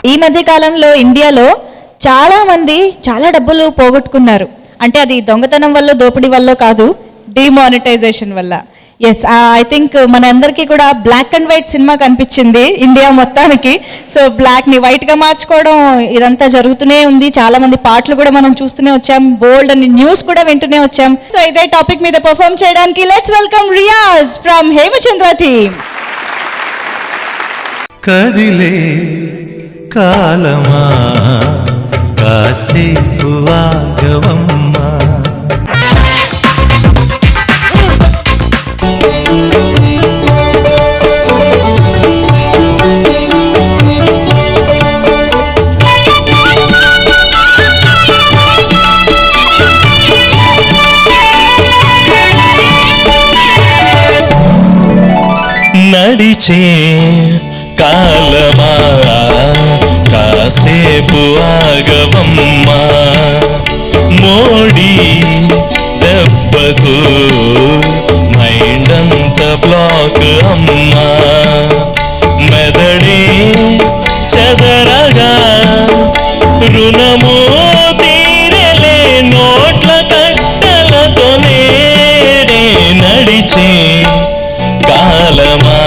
ఈ మధ్య కాలంలో ఇండియాలో చాలా మంది చాలా డబ్బులు పోగొట్టుకున్నారు. అంటే అది దొంగతనం వల్ల, దోపిడీ వల్ల కాదు, డిమానిటైజేషన్ వల్ల. ఎస్, ఐ థింక్ మన అందరికీ కూడా బ్లాక్ అండ్ వైట్ సినిమా కనిపించింది ఇండియా మొత్తానికి. సో బ్లాక్ని వైట్గా మార్చుకోవడం ఇదంతా జరుగుతూనే ఉంది. చాలా మంది పాటలు కూడా మనం చూస్తూనే వచ్చాం, బోల్డ్ అని న్యూస్ కూడా వింటూనే వచ్చాం. సో ఇదే టాపిక్ మీద పర్ఫామ్ చేయడానికి let's welcome Riyaz from Hemachandra team. కదిలే కాలమా కాసేపు ఆగవమ్మా, నడిచే కాలమా కాసేపు ఆగవమ్మా, మోడి దెబ్బకు మైండంత బ్లాక్ అమ్మా, మెదడే చెదరగా రుణము తీరలే నోట్ల కట్టలతోనే నడిచే కాలమా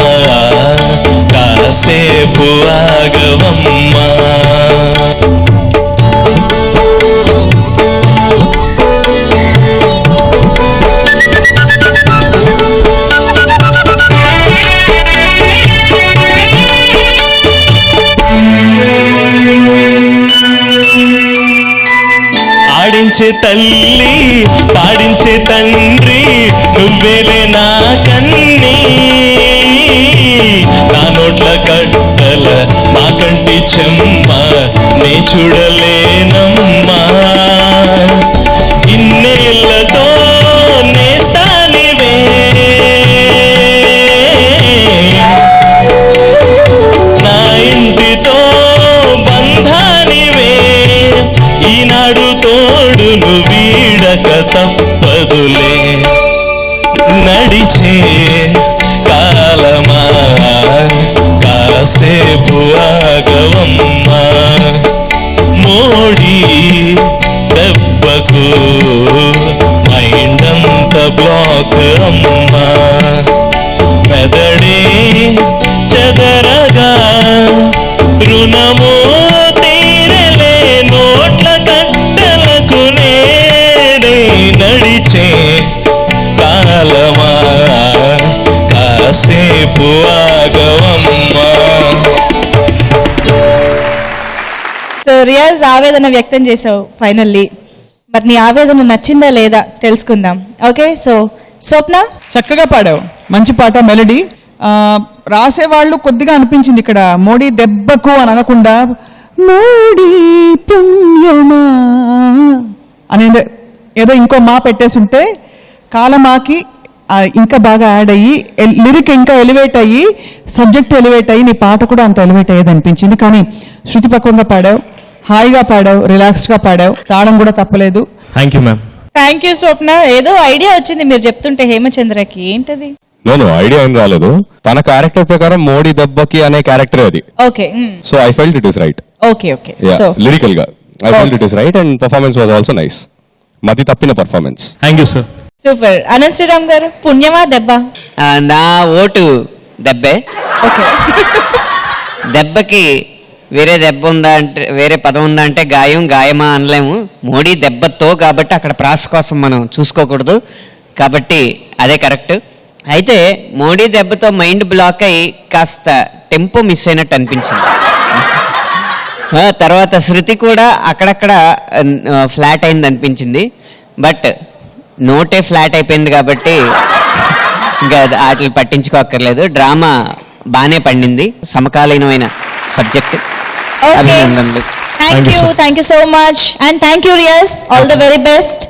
కాసేపు ఆగవమ్మా. ఆడించే తల్లి పాడించే తండ్రి నువ్వేలే నా కన్నీ, నా నోట్ల కట్టల మా కంటి చెమ్మ నే చూడలేనమ్మా, ఇన్నేళ్లతో నేస్తానివే నా ఇంటితో బంధానివే, ఈనాడు తోడును వీడక తప్పదులే, నడిచే కాలమా కాసేపు ఆగవమ్మా, మోడి దెబ్బకు మైండంత బ్లాక్ అమ్మా, మెదడే చెదరగా రుణము తీరలే నోట్ల కట్టలకు నేనే నడిచే కాలమా కాసేపు ఆగవమ్మా. సో రియాజ్ ఆవేదన వ్యక్తం చేసావు ఫైనల్లీ. మరి నీ ఆవేదన నచ్చిందా లేదా తెలుసుకుందాం. ఓకే, సో స్వప్న చక్కగా పాడావు, మంచి పాట, మెలడీ. రాసేవాళ్ళు కొద్దిగా అనిపించింది ఇక్కడ మోడీ దెబ్బకు అని అనకుండా మోడీ పుణ్యమా అని ఏదో ఇంకో మా పెట్టేసి ఉంటే కాలమాకి ఇంకా బాగా యాడ్ అయ్యి లిరిక్ ఇంకా ఎలివేట్ అయ్యి సబ్జెక్ట్ ఎలివేట్ అయ్యి నీ పాట కూడా అంత ఎలివేట్ అయ్యేది అనిపించింది. కానీ శృతిపక్వంగా పాడావు, హాయిగా పాడావు, రిలాక్స్డ్గా పాడావు, తాళం కూడా తప్పలేదు. Thank you ma'am. Thank you Swapna. ఏదో ఐడియా వచ్చింది మీరు చెప్తుంటే హేమచంద్రకి, ఏంటది? నో ఐడియా ఏం రాలేదు. తన క్యారెక్టర్ ప్రకారం మోడీ దెబ్బకి అనే క్యారెక్టర్ అది. Okay, so I felt it is right. Okay okay, so lyrical గా I felt it is right and performance was also nice. మతి తప్పిన performance. Thank you sir. Super. Anant Sriram garu, పుణ్యమా దెబ్బ? నా ఓటు దెబ్బే. ఓకే. దెబ్బకి వేరే దెబ్బ ఉందా అంటే, వేరే పదం ఉందా అంటే గాయం, గాయమా అనలేము. మోడీ దెబ్బతో కాబట్టి అక్కడ ప్రాస కోసం మనం చూసుకోకూడదు, కాబట్టి అదే కరెక్ట్. అయితే మోడీ దెబ్బతో మైండ్ బ్లాక్ అయ్యి కాస్త టెంపో మిస్ అయినట్టు అనిపించింది. తర్వాత శృతి కూడా అక్కడక్కడ ఫ్లాట్ అయింది అనిపించింది. బట్ నోటే ఫ్లాట్ అయిపోయింది కాబట్టి ఇంకా వాటిని పట్టించుకోక్కర్లేదు. డ్రామా బాగానే పండింది, సమకాలీనమైన సబ్జెక్ట్. అభినందనలు. Thank you so much and thank you Riyaz. All the very best.